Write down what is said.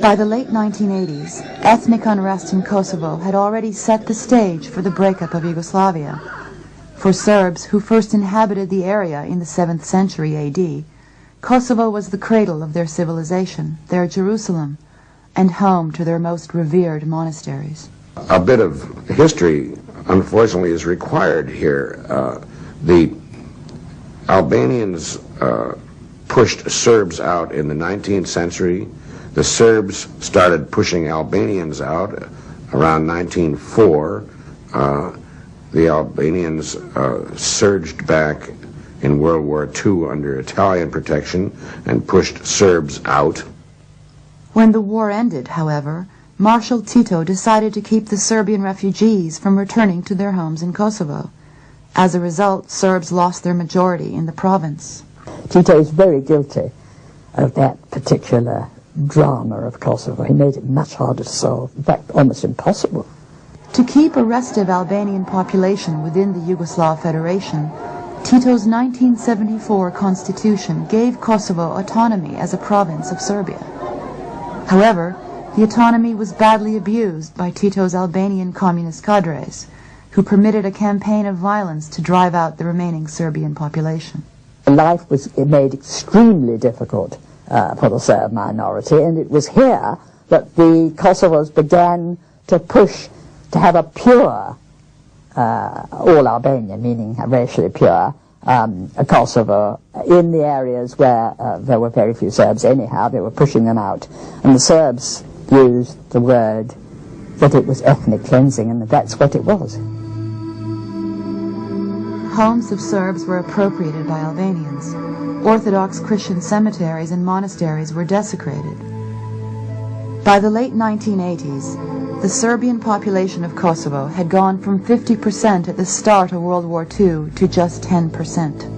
By the late 1980s, ethnic unrest in Kosovo had already set the stage for the breakup of Yugoslavia. For Serbs who first inhabited the area in the 7th century AD, Kosovo was the cradle of their civilization, their Jerusalem, and home to their most revered monasteries. A bit of history, unfortunately, is required here. The Albanians pushed Serbs out in the 19th century. The Serbs started pushing Albanians out around 1904. The Albanians surged back in World War II under Italian protection and pushed Serbs out. When the war ended, however, Marshal Tito decided to keep the Serbian refugees from returning to their homes in Kosovo. As a result, Serbs lost their majority in the province. Tito is very guilty of that particular drama of Kosovo. He made it much harder to solve, in fact, almost impossible. To keep a restive Albanian population within the Yugoslav Federation, Tito's 1974 constitution gave Kosovo autonomy as a province of Serbia. However, the autonomy was badly abused by Tito's Albanian communist cadres, who permitted a campaign of violence to drive out the remaining Serbian population. Life was made extremely difficult for the Serb minority, and it was here that the Kosovars began to push to have a pure, all Albanian, meaning racially pure, a Kosovo in the areas where there were very few Serbs anyhow. They were pushing them out. And the Serbs used the word that it was ethnic cleansing, and that's what it was. Homes of Serbs were appropriated by Albanians. Orthodox Christian cemeteries and monasteries were desecrated. By the late 1980s, the Serbian population of Kosovo had gone from 50% at the start of World War II to just 10%.